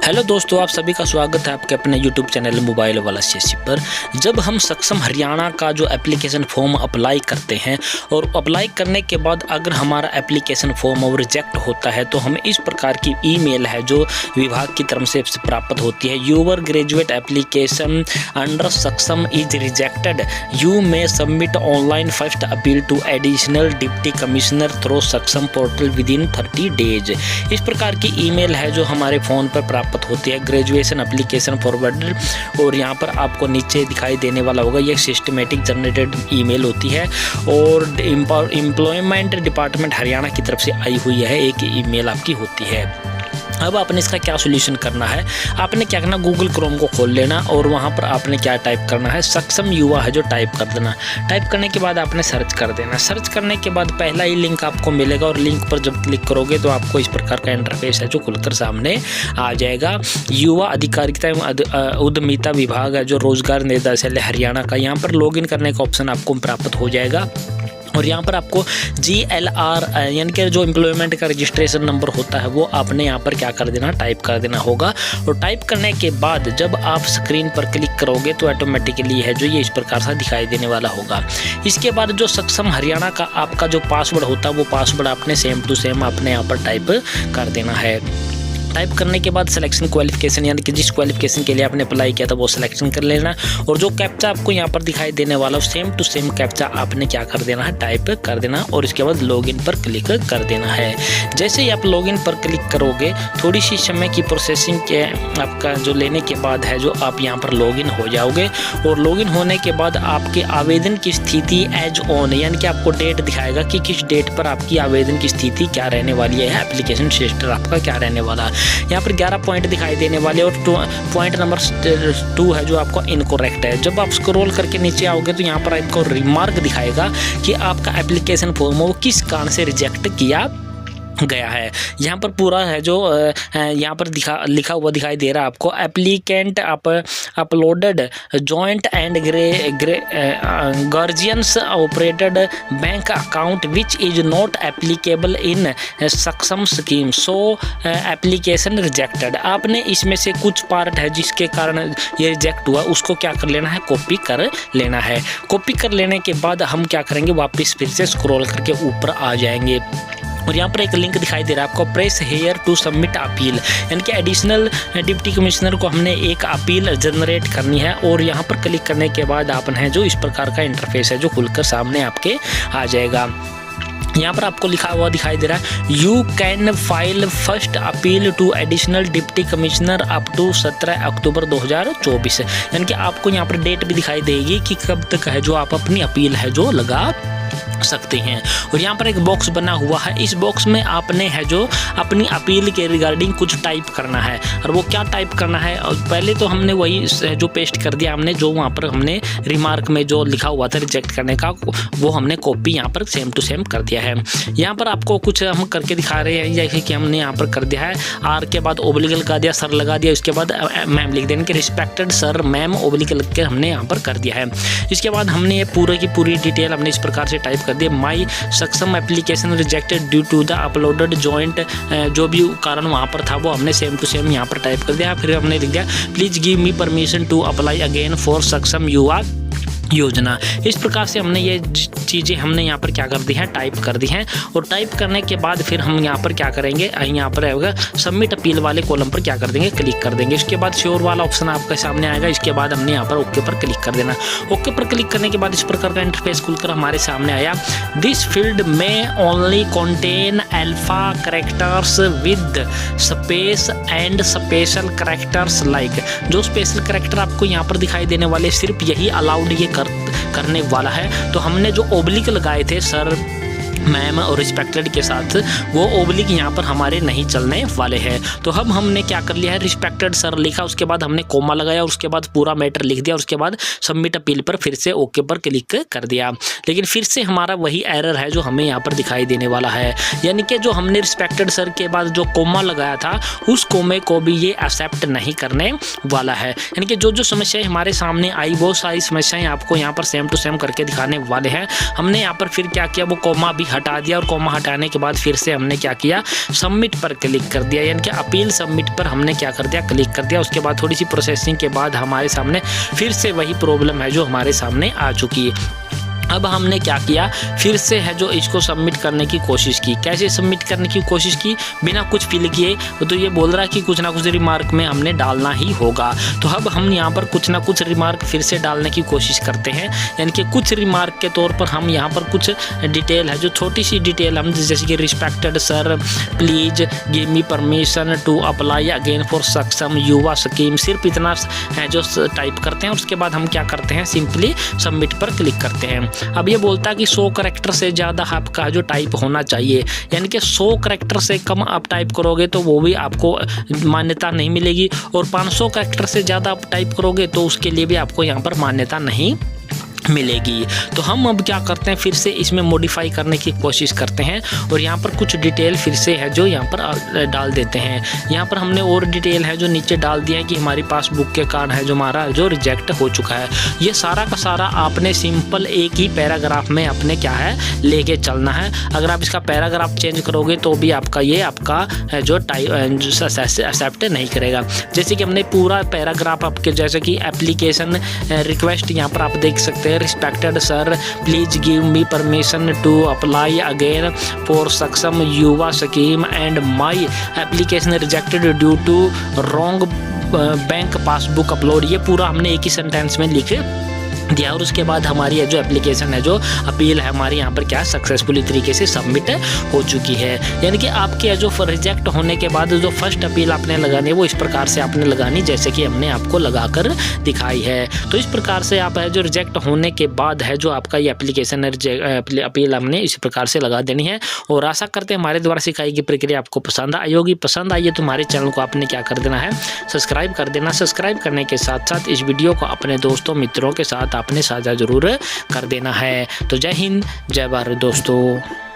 Hello दोस्तों, आप सभी का स्वागत है आपके अपने YouTube चैनल मोबाइल वाला CSC पर। जब हम सक्षम हरियाणा का जो एप्लीकेशन फॉर्म अप्लाई करते हैं और अप्लाई करने के बाद अगर हमारा एप्लीकेशन फॉर्म और रिजेक्ट होता है तो हमें इस प्रकार की ईमेल है जो विभाग की तरफ से प्राप्त होती है। Your graduate application under Saksham is rejected, you may submit online first appeal to additional deputy commissioner through Saksham portal within 30 days. इस प्रकार की ईमेल है जो हमारे फ़ोन पर प्राप्त होती है, ग्रेजुएशन एप्लीकेशन फॉरवर्डेड। और यहाँ पर आपको नीचे दिखाई देने वाला होगा, ये सिस्टमेटिक जनरेटेड ईमेल होती है और एम्प्लॉयमेंट डिपार्टमेंट हरियाणा की तरफ से आई हुई है एक ईमेल आपकी होती है। अब आपने इसका क्या सोल्यूशन करना है, आपने क्या करना, गूगल क्रोम को खोल लेना और वहाँ पर आपने क्या टाइप करना है, सक्षम युवा है जो टाइप कर देना। टाइप करने के बाद आपने सर्च कर देना। सर्च करने के बाद पहला ही लिंक आपको मिलेगा और लिंक पर जब क्लिक करोगे तो आपको इस प्रकार का इंटरफेस है जो खुलकर सामने आ जाएगा। युवा अधिकारिता एवं उद्यमिता विभाग है जो रोजगार निदेशालय हरियाणा का, यहाँ पर लॉगिन करने का ऑप्शन आपको प्राप्त हो जाएगा। और यहाँ पर आपको GLR यानी कि जो एम्प्लॉयमेंट का रजिस्ट्रेशन नंबर होता है वो आपने यहाँ पर क्या कर देना, टाइप कर देना होगा। और टाइप करने के बाद जब आप स्क्रीन पर क्लिक करोगे तो ऑटोमेटिकली है जो ये इस प्रकार से दिखाई देने वाला होगा। इसके बाद जो सक्षम हरियाणा का आपका जो पासवर्ड होता है वो पासवर्ड आपने सेम टू सेम आपने यहाँ पर टाइप कर देना है। टाइप करने के बाद सिलेक्शन क्वालिफिकेशन यानी कि जिस क्वालिफिकेशन के लिए आपने अप्लाई किया था वो सिलेक्शन कर लेना और जो कैप्चा आपको यहाँ पर दिखाई देने वाला सेम टू सेम कैप्चा आपने क्या कर देना है, टाइप कर देना और इसके बाद लॉगिन पर क्लिक कर देना है। जैसे ही आप लॉगिन पर क्लिक करोगे थोड़ी सी समय की प्रोसेसिंग के आपका जो लेने के बाद है जो आप यहाँ पर लॉगिन हो जाओगे। और लॉगिन होने के बाद आपके आवेदन की स्थिति एज ऑन यानी कि आपको डेट दिखाएगा कि किस डेट पर आपकी आवेदन की स्थिति क्या रहने वाली है, एप्लीकेशन स्टेटस आपका क्या रहने वाला है। यहाँ पर 11 पॉइंट दिखाई देने वाले और पॉइंट नंबर 2 है जो आपका इनकरेक्ट है। जब आप स्क्रॉल करके नीचे आओगे तो यहाँ पर आपको रिमार्क दिखाएगा कि आपका एप्लीकेशन फॉर्म वो किस कारण से रिजेक्ट किया गया है। यहाँ पर पूरा है जो यहाँ पर लिखा हुआ दिखाई दे रहा है आपको, applicant uploaded joint and guardians operated bank account which is not applicable in सक्षम स्कीम सो एप्लीकेशन रिजेक्टेड। आपने इसमें से कुछ पार्ट है जिसके कारण ये रिजेक्ट हुआ, उसको क्या कर लेना है, कॉपी कर लेना है। कॉपी कर लेने के बाद हम क्या करेंगे, वापस फिर से स्क्रॉल करके ऊपर आ जाएंगे और यहाँ पर एक लिंक दिखाई दे रहा है आपको, press here to submit appeal यानी कि एडिशनल डिप्टी कमिश्नर को हमने एक अपील जनरेट करनी है। और यहाँ पर क्लिक करने के बाद आपने जो इस प्रकार का इंटरफेस है जो खुलकर सामने आपके आ जाएगा। यहाँ पर आपको लिखा हुआ दिखाई दे रहा है, you can file first appeal to additional deputy commissioner up to 17 October 2024 यानी कि आपको यहाँ पर डेट भी दिखाई देगी कि कब तक है जो आप अपनी अपील है जो लगा सकते हैं। और यहाँ पर एक बॉक्स बना हुआ है, इस बॉक्स में आपने है जो अपनी अपील के रिगार्डिंग कुछ टाइप करना है। और वो क्या टाइप करना है, और पहले तो हमने वही जो पेस्ट कर दिया हमने, जो वहाँ पर हमने रिमार्क में जो लिखा हुआ था रिजेक्ट करने का वो हमने कॉपी यहाँ पर सेम टू सेम कर दिया है। यहाँ पर आपको कुछ हम करके दिखा रहे हैं, जैसे कि हमने यहाँ पर कर दिया है, आर के बाद ओब्लिक लगा दिया, सर लगा दिया, उसके बाद मैम लिख देने के रिस्पेक्टेड सर मैम ओब्लिक लग के हमने यहाँ पर कर दिया है। इसके बाद हमने ये पूरे की पूरी डिटेल हमने इस प्रकार से टाइप कर दिया, my Saksham application rejected due to the uploaded joint, जो भी कारण वहाँ पर था वो हमने सेम टू सेम यहाँ पर टाइप कर दिया। फिर हमने लिख दिया, please give me permission to apply again for Saksham Yuva योजना। इस प्रकार से हमने ये चीज़ें हमने यहाँ पर क्या कर दी है, टाइप कर दी हैं। और टाइप करने के बाद फिर हम यहाँ पर क्या करेंगे, यहाँ पर आएगा सबमिट अपील वाले कॉलम पर क्या कर देंगे, क्लिक कर देंगे। इसके बाद श्योर वाला ऑप्शन आपके सामने आएगा, इसके बाद हमने यहाँ पर ओके पर क्लिक कर देना। ओके पर क्लिक करने के बाद इस प्रकार का इंटरफेस खुलकर हमारे सामने आया, दिस फील्ड में only contain alpha characters with space and special characters like, जो स्पेशल कैरेक्टर आपको यहाँ पर दिखाई देने वाले सिर्फ यही अलाउड ये करने वाला है। तो हमने जो ओब्लिक लगाए थे सर मैम और रिस्पेक्टेड के साथ वो ओब्लिक यहाँ पर हमारे नहीं चलने वाले हैं। तो अब हमने क्या कर लिया है, रिस्पेक्टेड सर लिखा, उसके बाद हमने कोमा लगाया और उसके बाद पूरा मैटर लिख दिया, उसके बाद सबमिट अपील पर फिर से ओके पर क्लिक कर दिया। लेकिन फिर से हमारा वही एरर है जो हमें यहाँ पर दिखाई देने वाला है, यानी कि जो हमने रिस्पेक्टेड सर के बाद जो कोमा लगाया था उस कोमे को भी ये एक्सेप्ट नहीं करने वाला है। यानी कि जो जो समस्याएं हमारे सामने आई वो सारी समस्याएं आपको यहाँ पर सेम टू सेम करके दिखाने वाले हैं। हमने यहाँ पर फिर क्या किया, वो कोमा भी हटा दिया और कॉमा हटाने के बाद फिर से हमने क्या किया, सबमिट पर क्लिक कर दिया, यानी कि अपील सबमिट पर हमने क्या कर दिया, क्लिक कर दिया। उसके बाद थोड़ी सी प्रोसेसिंग के बाद हमारे सामने फिर से वही प्रॉब्लम है जो हमारे सामने आ चुकी है। अब हमने क्या किया, फिर से है जो इसको सबमिट करने की कोशिश की। कैसे सबमिट करने की कोशिश की, बिना कुछ फिल किए, तो ये बोल रहा है कि कुछ ना कुछ रिमार्क में हमने डालना ही होगा। तो अब हम यहाँ पर कुछ ना कुछ रिमार्क फिर से डालने की कोशिश करते हैं, यानी कि कुछ रिमार्क के तौर पर हम यहाँ पर कुछ डिटेल है जो छोटी सी डिटेल हम जैसे कि respected sir please give me permission to apply again for Saksham Yuva scheme, सिर्फ इतना है जो टाइप करते हैं। उसके बाद हम क्या करते हैं, सिंपली सबमिट पर क्लिक करते हैं। अब ये बोलता है कि 100 करैक्टर से ज़्यादा आपका जो टाइप होना चाहिए, यानी कि 100 करैक्टर से कम आप टाइप करोगे तो वो भी आपको मान्यता नहीं मिलेगी, और 500 करैक्टर से ज़्यादा आप टाइप करोगे तो उसके लिए भी आपको यहाँ पर मान्यता नहीं मिलेगी। तो हम अब क्या करते हैं, फिर से इसमें मॉडिफाई करने की कोशिश करते हैं और यहाँ पर कुछ डिटेल फिर से है जो यहाँ पर डाल देते हैं। यहाँ पर हमने और डिटेल है जो नीचे डाल दिया है कि हमारी पासबुक के कार्ड है जो हमारा जो रिजेक्ट हो चुका है। ये सारा का सारा आपने सिंपल एक ही पैराग्राफ में अपने क्या है लेके चलना है। अगर आप इसका पैराग्राफ चेंज करोगे तो भी आपका ये आपका जो एक्सेप्ट नहीं करेगा। जैसे कि हमने पूरा पैराग्राफ आपके जैसे कि एप्लीकेशन रिक्वेस्ट यहाँ पर आप देख सकते हैं, respected sir please give me permission to apply again for Saksham Yuva scheme and my application rejected due to wrong bank passbook upload. ये पूरा हमने एक ही सेंटेंस में लिखे दिया और उसके बाद हमारी जो एप्लीकेशन है जो अपील है हमारी यहाँ पर क्या सक्सेसफुली तरीके से सबमिट हो चुकी है। यानी कि आपके जो रिजेक्ट होने के बाद जो फर्स्ट अपील आपने लगानी है वो इस प्रकार से आपने लगानी जैसे कि हमने आपको लगाकर दिखाई है। तो इस प्रकार से आप है जो रिजेक्ट होने के बाद है जो आपका ये एप्लीकेशन अपील हमने इस प्रकार से लगा देनी है। और आशा करते हैं हमारे द्वारा सिखाई गई प्रक्रिया आपको पसंद आई होगी। पसंद आई है तो हमारे चैनल को आपने क्या कर देना है, सब्सक्राइब कर देना। सब्सक्राइब करने के साथ साथ इस वीडियो को अपने दोस्तों मित्रों के साथ आपने साझा जरूर कर देना है। तो जय हिंद, जय भारत दोस्तों।